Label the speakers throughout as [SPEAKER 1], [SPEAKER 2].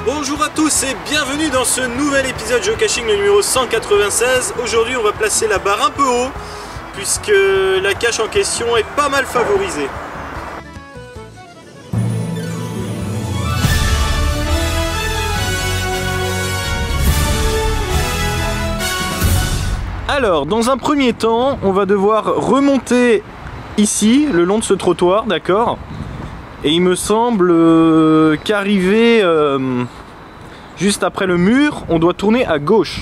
[SPEAKER 1] Bonjour à tous et bienvenue dans ce nouvel épisode Geocaching, le numéro 196. Aujourd'hui on va placer la barre un peu haut puisque la cache en question est pas mal favorisée. Alors dans un premier temps on va devoir remonter ici le long de ce trottoir, d'accord? Et il me semble qu'arrivé juste après le mur, on doit tourner à gauche.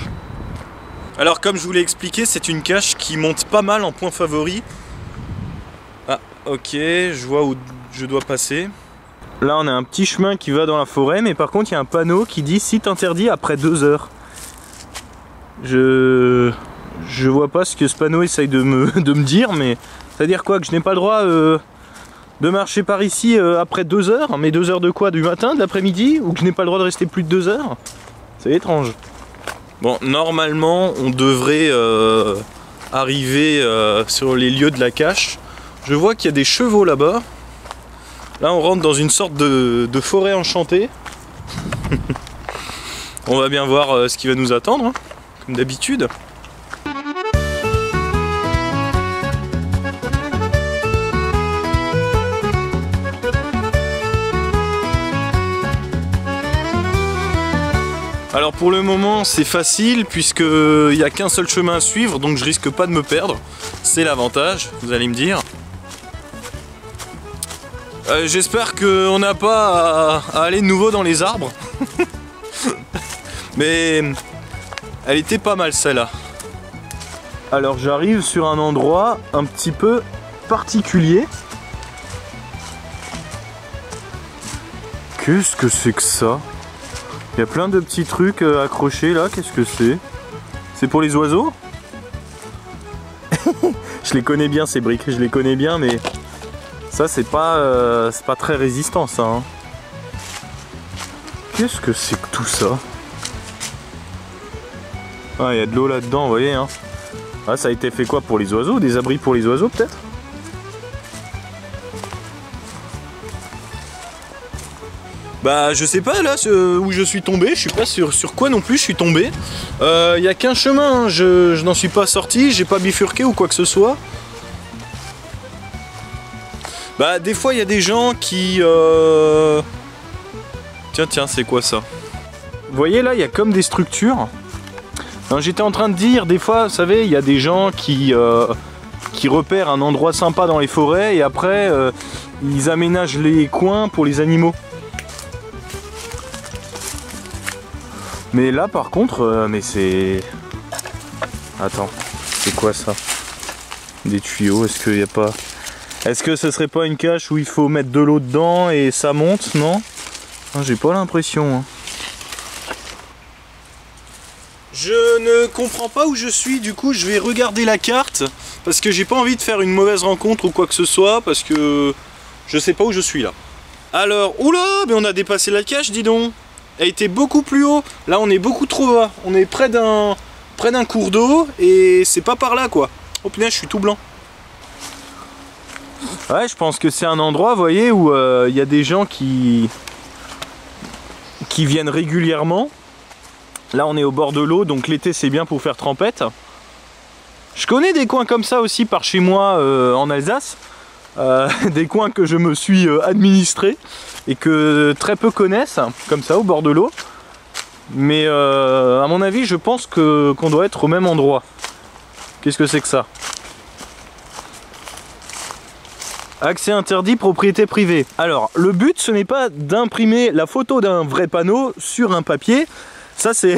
[SPEAKER 1] Alors comme je vous l'ai expliqué, c'est une cache qui monte pas mal en point favori. Ah ok, je vois où je dois passer. Là on a un petit chemin qui va dans la forêt, mais par contre il y a un panneau qui dit site interdit après 2 heures. Je vois pas ce que ce panneau essaye de me dire, mais c'est à dire quoi, que je n'ai pas le droit de marcher par ici après 2 heures, mais 2 heures de quoi? Du matin, de l'après-midi? Ou que je n'ai pas le droit de rester plus de 2 heures? C'est étrange. Bon, normalement, on devrait arriver sur les lieux de la cache. Je vois qu'il y a des chevaux là-bas. Là, on rentre dans une sorte de forêt enchantée. On va bien voir ce qui va nous attendre, hein, comme d'habitude. Alors pour le moment c'est facile puisqu'il n'y a qu'un seul chemin à suivre, donc je risque pas de me perdre. C'est l'avantage, vous allez me dire. J'espère qu'on n'a pas à aller de nouveau dans les arbres. Mais elle était pas mal celle-là. Alors j'arrive sur un endroit un petit peu particulier. Qu'est-ce que c'est que ça ? Il y a plein de petits trucs accrochés là, qu'est-ce que c'est? C'est pour les oiseaux? Je les connais bien ces briques, je les connais bien, mais ça c'est pas très résistant ça. Hein. Qu'est-ce que c'est que tout ça? Ah, il y a de l'eau là-dedans, vous voyez. Hein. Ah, ça a été fait quoi pour les oiseaux? Des abris pour les oiseaux peut-être? Bah je sais pas là où je suis tombé, je suis pas sur quoi non plus je suis tombé. Y a qu'un chemin, hein. Je n'en suis pas sorti, j'ai pas bifurqué ou quoi que ce soit. Bah des fois il y a des gens qui... Tiens, c'est quoi ça? Vous voyez là, il y a comme des structures. J'étais en train de dire, des fois, vous savez, il y a des gens qui repèrent un endroit sympa dans les forêts et après ils aménagent les coins pour les animaux. Mais là par contre, mais c'est... Attends, c'est quoi ça? Des tuyaux, est-ce qu'il n'y a pas... Est-ce que ce serait pas une cache où il faut mettre de l'eau dedans et ça monte, non? J'ai pas l'impression. Hein. Je ne comprends pas où je suis, du coup je vais regarder la carte. Parce que j'ai pas envie de faire une mauvaise rencontre ou quoi que ce soit, parce que je sais pas où je suis là. Alors, oula, mais on a dépassé la cache, dis donc. Elle était beaucoup plus haut, là on est beaucoup trop bas, on est près d'un cours d'eau et c'est pas par là quoi. Oh punaise, je suis tout blanc. Ouais, je pense que c'est un endroit, vous voyez, où il y a des gens qui viennent régulièrement. Là on est au bord de l'eau, donc l'été c'est bien pour faire trempette. Je connais des coins comme ça aussi par chez moi en Alsace. Des coins que je me suis administré et que très peu connaissent, comme ça au bord de l'eau. Mais à mon avis je pense qu'on doit être au même endroit. Qu'est-ce que c'est que ça? Accès interdit, propriété privée. Alors le but ce n'est pas d'imprimer la photo d'un vrai panneau sur un papier. Ça c'est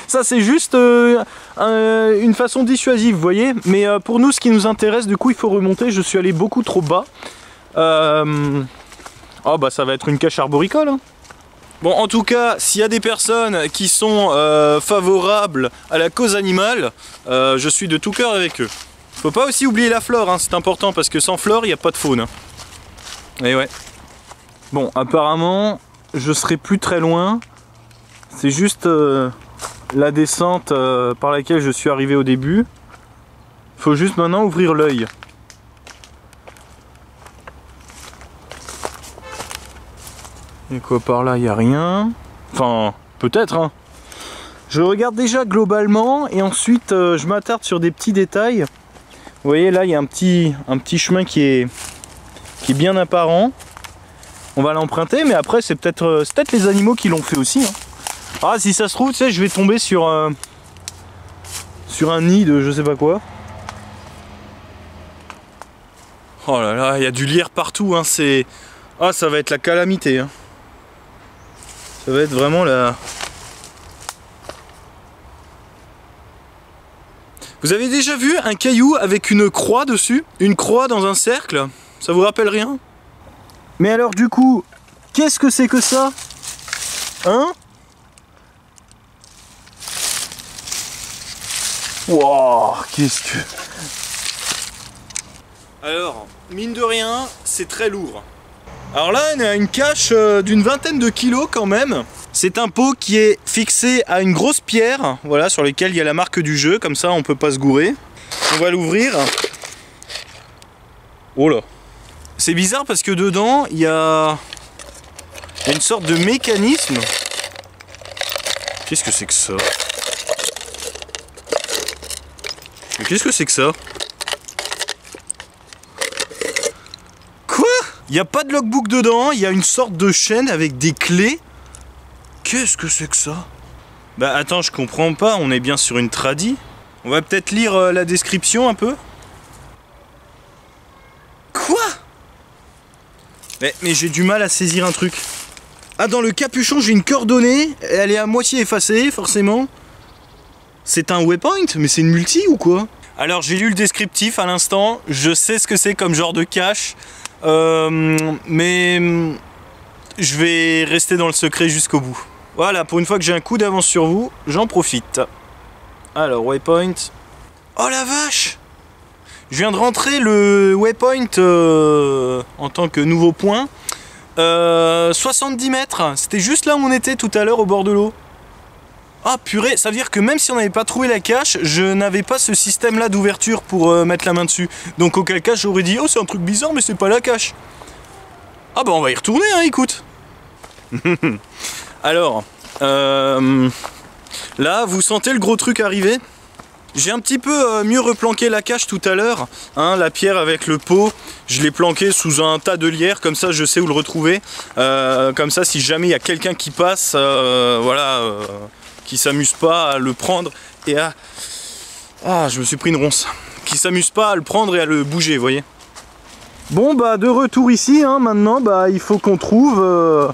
[SPEAKER 1] ça c'est juste une façon dissuasive, vous voyez. Mais pour nous, ce qui nous intéresse, du coup, il faut remonter. Je suis allé beaucoup trop bas. Oh bah ça va être une cache arboricole. Hein. Bon, en tout cas, s'il y a des personnes qui sont favorables à la cause animale, je suis de tout cœur avec eux. Faut pas aussi oublier la flore, hein, c'est important parce que sans flore, il n'y a pas de faune. Hein. Et ouais. Bon, apparemment, je serai plus très loin. C'est juste la descente par laquelle je suis arrivé au début. Il faut juste maintenant ouvrir l'œil. Et quoi par là, il n'y a rien. Enfin, peut-être, hein. Je regarde déjà globalement et ensuite je m'attarde sur des petits détails. Vous voyez là, il y a un petit chemin qui est bien apparent. On va l'emprunter, mais après c'est peut-être les animaux qui l'ont fait aussi, hein. Ah, si ça se trouve, tu sais, je vais tomber sur un nid de je sais pas quoi. Oh là là, il y a du lierre partout, hein. Ah, ça va être la calamité, hein. Ça va être vraiment la... Vous avez déjà vu un caillou avec une croix dessus? Une croix dans un cercle? Ça vous rappelle rien? Mais alors du coup, qu'est-ce que c'est que ça? Hein? Wow, qu'est-ce que... Alors, mine de rien, c'est très lourd. Alors là, on a une cache d'une vingtaine de kilos quand même. C'est un pot qui est fixé à une grosse pierre, voilà, sur laquelle il y a la marque du jeu, comme ça on peut pas se gourer. On va l'ouvrir. Oh là. C'est bizarre parce que dedans, il y a une sorte de mécanisme. Qu'est-ce que c'est que ça? Mais qu'est-ce que c'est que ça? Quoi? Il n'y a pas de logbook dedans, il y a une sorte de chaîne avec des clés. Qu'est-ce que c'est que ça? Bah attends, je comprends pas, on est bien sur une tradi. On va peut-être lire la description un peu. Quoi? Mais j'ai du mal à saisir un truc. Ah, dans le capuchon, j'ai une coordonnée, elle est à moitié effacée, forcément. C'est un waypoint? Mais c'est une multi ou quoi? Alors j'ai lu le descriptif à l'instant, je sais ce que c'est comme genre de cache, mais je vais rester dans le secret jusqu'au bout. Voilà, pour une fois que j'ai un coup d'avance sur vous, j'en profite. Alors, waypoint. Oh la vache! Je viens de rentrer le waypoint en tant que nouveau point. 70 mètres, c'était juste là où on était tout à l'heure au bord de l'eau. Ah purée, ça veut dire que même si on n'avait pas trouvé la cache, je n'avais pas ce système là d'ouverture pour mettre la main dessus. Donc auquel cas j'aurais dit, oh c'est un truc bizarre mais c'est pas la cache. Ah bah on va y retourner hein, écoute. Alors, là vous sentez le gros truc arriver? J'ai un petit peu mieux replanqué la cache tout à l'heure, hein, la pierre avec le pot, je l'ai planqué sous un tas de lierre, comme ça je sais où le retrouver. Comme ça si jamais il y a quelqu'un qui passe, voilà, qui s'amuse pas à le prendre et à... Ah, je me suis pris une ronce. Qui s'amuse pas à le prendre et à le bouger, vous voyez. Bon bah de retour ici, hein, maintenant bah il faut qu'on trouve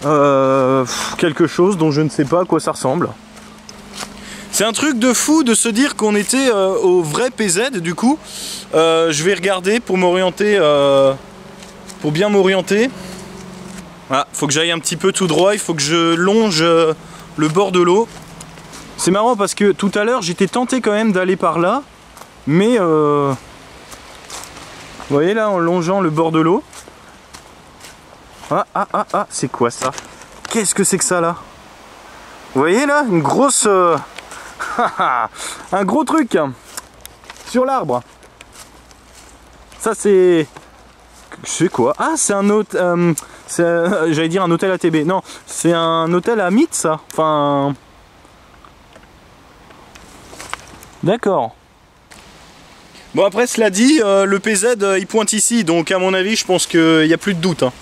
[SPEAKER 1] quelque chose dont je ne sais pas à quoi ça ressemble. C'est un truc de fou de se dire qu'on était au vrai PZ du coup. Je vais regarder pour m'orienter, pour bien m'orienter. Voilà, faut que j'aille un petit peu tout droit, il faut que je longe le bord de l'eau. C'est marrant parce que tout à l'heure j'étais tenté quand même d'aller par là, mais vous voyez là en longeant le bord de l'eau. Ah, c'est quoi ça? Qu'est-ce que c'est que ça là? Vous voyez là, une grosse... un gros truc sur l'arbre. Ça c'est... C'est quoi? Ah c'est un hôtel... j'allais dire un hôtel ATB. Non, c'est un hôtel à mythe ça. Enfin... D'accord. Bon après cela dit, le PZ il pointe ici. Donc à mon avis je pense qu'il n'y a plus de doute. Hein.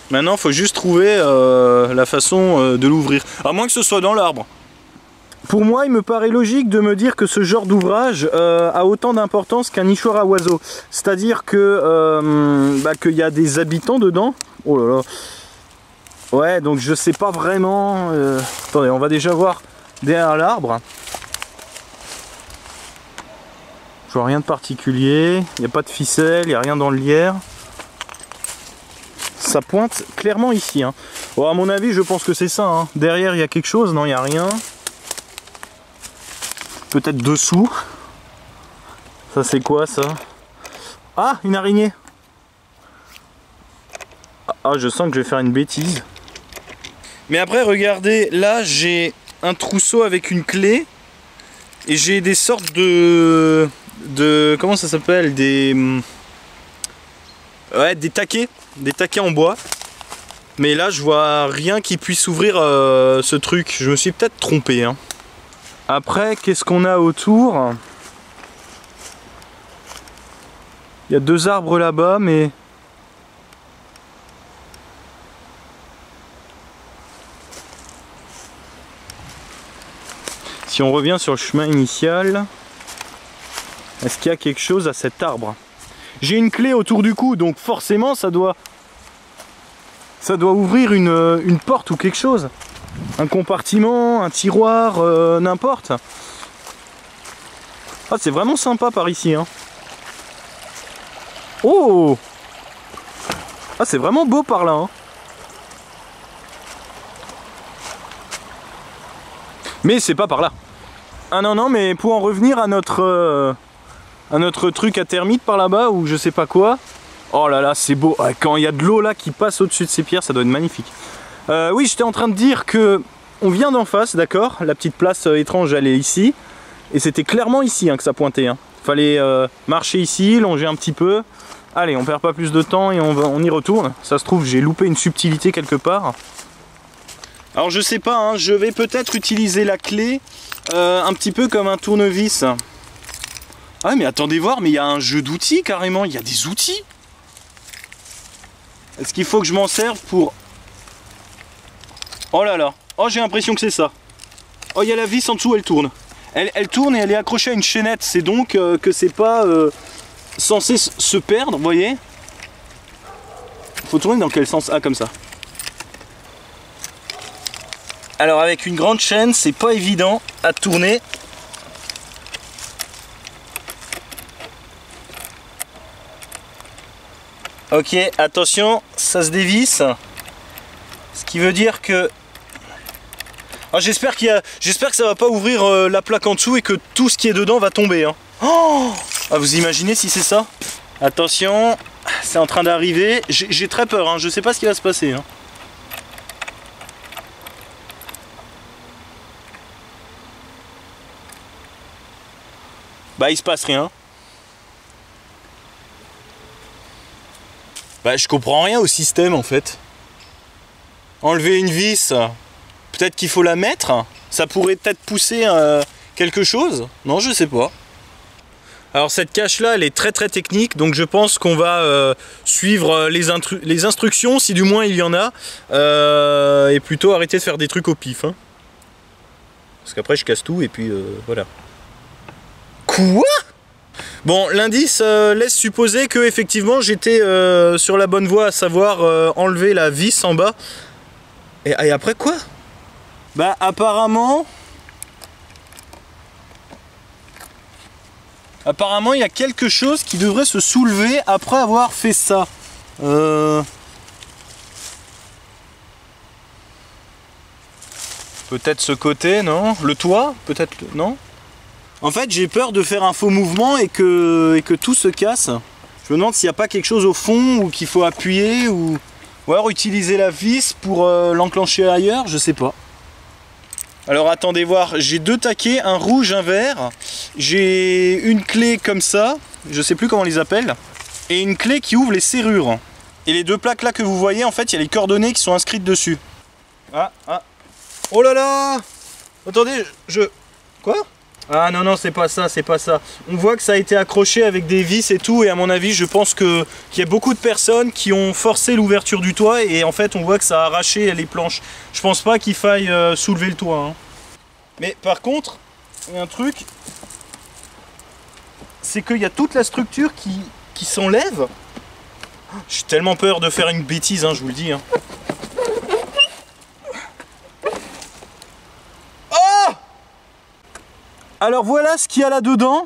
[SPEAKER 1] Maintenant il faut juste trouver la façon de l'ouvrir. À moins que ce soit dans l'arbre. Pour moi, il me paraît logique de me dire que ce genre d'ouvrage a autant d'importance qu'un nichoir à oiseaux. C'est-à-dire que qu'il y a des habitants dedans. Oh là là. Ouais, donc je sais pas vraiment... Attendez, on va déjà voir derrière l'arbre. Je vois rien de particulier. Il n'y a pas de ficelle, il n'y a rien dans le lierre. Ça pointe clairement ici. Hein. Bon, à mon avis, je pense que c'est ça. Hein. Derrière, il y a quelque chose. Non, il n'y a rien. Peut-être dessous. Ça c'est quoi ça? Ah, une araignée. Ah, je sens que je vais faire une bêtise. Mais après, regardez, là, j'ai un trousseau avec une clé. Et j'ai des sortes de comment ça s'appelle, ouais, des taquets en bois. Mais là je vois rien qui puisse ouvrir ce truc. Je me suis peut-être trompé hein. Après qu'est-ce qu'on a autour? Il y a 2 arbres là-bas mais... Si on revient sur le chemin initial, est-ce qu'il y a quelque chose à cet arbre? J'ai une clé autour du cou, donc forcément ça doit ouvrir une porte ou quelque chose. Un compartiment, un tiroir, n'importe. Ah, c'est vraiment sympa par ici. Hein. Oh! Ah, c'est vraiment beau par là. Hein. Mais c'est pas par là. Ah non, non, mais pour en revenir à notre truc à termites par là-bas, ou je sais pas quoi. Oh là là, c'est beau. Quand il y a de l'eau là qui passe au-dessus de ces pierres, ça doit être magnifique. Oui, j'étais en train de dire que on vient d'en face, d'accord? La petite place étrange, elle est ici. Et c'était clairement ici hein, que ça pointait. Hein. Fallait marcher ici, longer un petit peu. Allez, on perd pas plus de temps et on y retourne. Ça se trouve, j'ai loupé une subtilité quelque part. Alors je sais pas, hein, je vais peut-être utiliser la clé un petit peu comme un tournevis. Ah mais attendez voir, mais il y a un jeu d'outils carrément, il y a des outils. Est-ce qu'il faut que je m'en serve pour... Oh là là, oh j'ai l'impression que c'est ça. Oh il y a la vis en dessous, elle tourne. Elle tourne et elle est accrochée à une chaînette, c'est donc que c'est pas censé se perdre, vous voyez. Faut tourner dans quel sens? Ah comme ça. Alors avec une grande chaîne, c'est pas évident à tourner. Ok, attention, ça se dévisse. Ce qui veut dire que... Ah, j'espère que ça va pas ouvrir la plaque en dessous et que tout ce qui est dedans va tomber. Hein. Oh ah, vous imaginez si c'est ça? Attention, c'est en train d'arriver. J'ai très peur, hein. Je sais pas ce qui va se passer. Hein. Bah il se passe rien. Bah je comprends rien au système en fait. Enlever une vis, peut-être qu'il faut la mettre. Ça pourrait peut-être pousser quelque chose. Non je sais pas. Alors cette cache là elle est très très technique. Donc je pense qu'on va suivre les instructions si du moins il y en a. Et plutôt arrêter de faire des trucs au pif. Hein. Parce qu'après je casse tout et puis voilà. Quoi? Bon, l'indice laisse supposer que effectivement j'étais sur la bonne voie, à savoir enlever la vis en bas. Et après quoi? Bah apparemment il y a quelque chose qui devrait se soulever après avoir fait ça. Peut-être ce côté, non? Le toit? Peut-être, non? En fait, j'ai peur de faire un faux mouvement et que tout se casse. Je me demande s'il n'y a pas quelque chose au fond ou qu'il faut appuyer ou alors utiliser la vis pour l'enclencher ailleurs, je sais pas. Alors attendez voir, j'ai 2 taquets, un rouge, un vert. J'ai une clé comme ça, je sais plus comment on les appelle, et une clé qui ouvre les serrures. Et les 2 plaques là que vous voyez, en fait, il y a les coordonnées qui sont inscrites dessus. Ah. Oh là là! Attendez, Quoi? Ah non, non, c'est pas ça, c'est pas ça. On voit que ça a été accroché avec des vis et tout, et à mon avis, je pense qu'il y a beaucoup de personnes qui ont forcé l'ouverture du toit, et en fait, on voit que ça a arraché les planches. Je pense pas qu'il faille soulever le toit. Hein. Mais par contre, il y a un truc, c'est qu'il y a toute la structure qui s'enlève. J'ai tellement peur de faire une bêtise, hein, je vous le dis. Hein. Alors voilà ce qu'il y a là-dedans.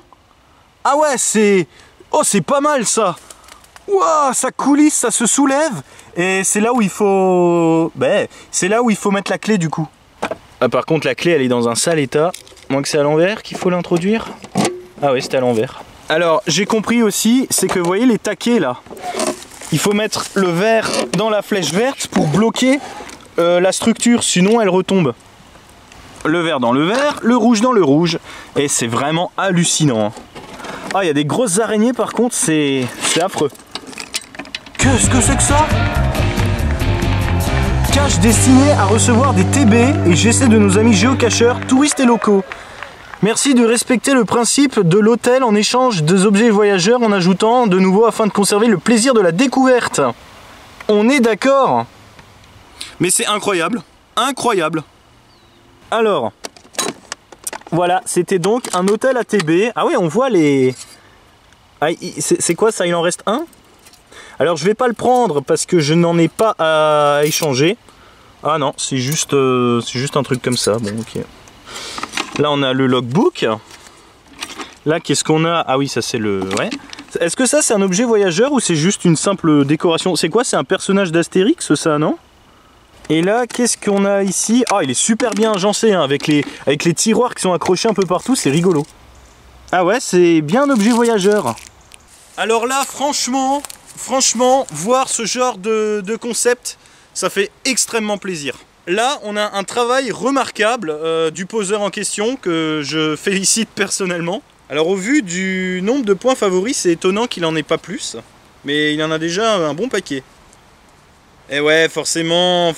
[SPEAKER 1] Ah ouais, c'est... Oh, c'est pas mal ça. Waouh, ça coulisse, ça se soulève. Et c'est là où il faut... c'est là où il faut mettre la clé du coup. Ah, par contre, la clé, elle est dans un sale état. Moins que c'est à l'envers qu'il faut l'introduire. Ah oui, c'était à l'envers. Alors, j'ai compris aussi, c'est que vous voyez les taquets là. Il faut mettre le vert dans la flèche verte pour bloquer la structure, sinon elle retombe. Le vert dans le vert, le rouge dans le rouge. Et c'est vraiment hallucinant. Ah, il y a des grosses araignées par contre, c'est affreux. Qu'est-ce que c'est que ça? Cache destiné à recevoir des TB et j'essaie de nos amis géocacheurs, touristes et locaux. Merci de respecter le principe de l'hôtel en échange des objets voyageurs en ajoutant de nouveau afin de conserver le plaisir de la découverte. On est d'accord? Mais c'est incroyable, incroyable. Alors, voilà, c'était donc un hôtel ATB. Ah oui, on voit les... Ah, c'est quoi ça? Il en reste un? Alors je vais pas le prendre parce que je n'en ai pas à échanger. Ah non, c'est juste un truc comme ça. Bon, ok. Là on a le logbook. Là qu'est-ce qu'on a? Ah oui, ça c'est le... Ouais. Est-ce que ça c'est un objet voyageur ou c'est juste une simple décoration? C'est quoi? C'est un personnage d'Astérix ça, non? Et là qu'est-ce qu'on a ici? Ah, il est super bien agencé hein, avec les tiroirs qui sont accrochés un peu partout, c'est rigolo. Ah ouais, c'est bien un objet voyageur. Alors là franchement, voir ce genre de concept, ça fait extrêmement plaisir. Là, on a un travail remarquable du poseur en question que je félicite personnellement. Alors au vu du nombre de points favoris, c'est étonnant qu'il n'en ait pas plus. Mais il en a déjà un bon paquet. Et ouais, forcément,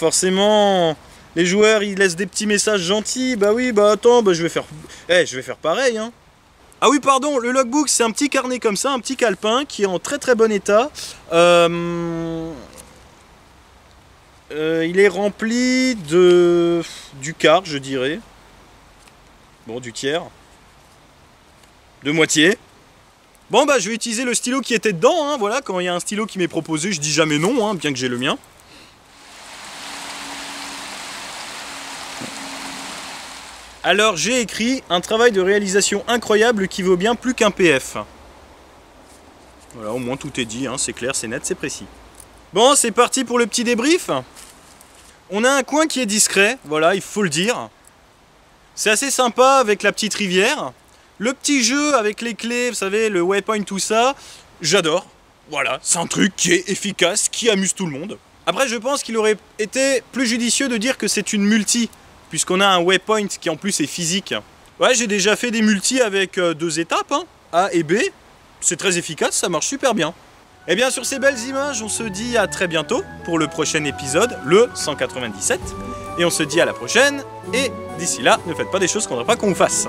[SPEAKER 1] les joueurs, ils laissent des petits messages gentils. Bah oui, bah attends, bah je vais faire pareil, hein. Ah oui, pardon, le logbook, c'est un petit carnet comme ça, un petit calepin qui est en très très bon état. Il est rempli du quart, je dirais. Bon, du tiers. De moitié. Bon, bah, je vais utiliser le stylo qui était dedans, hein, voilà. Quand il y a un stylo qui m'est proposé, je dis jamais non, hein, bien que j'ai le mien. Alors, j'ai écrit un travail de réalisation incroyable qui vaut bien plus qu'un PF. Voilà, au moins tout est dit, hein, c'est clair, c'est net, c'est précis. Bon, c'est parti pour le petit débrief. On a un coin qui est discret, voilà, il faut le dire. C'est assez sympa avec la petite rivière. Le petit jeu avec les clés, vous savez, le waypoint, tout ça, j'adore. Voilà, c'est un truc qui est efficace, qui amuse tout le monde. Après, je pense qu'il aurait été plus judicieux de dire que c'est une multi, puisqu'on a un waypoint qui en plus est physique. Ouais, j'ai déjà fait des multis avec 2 étapes, hein, A et B. C'est très efficace, ça marche super bien. Et bien sur ces belles images, on se dit à très bientôt pour le prochain épisode, le 197. Et on se dit à la prochaine, et d'ici là, ne faites pas des choses qu'on ne voudrait pas qu'on vous fasse.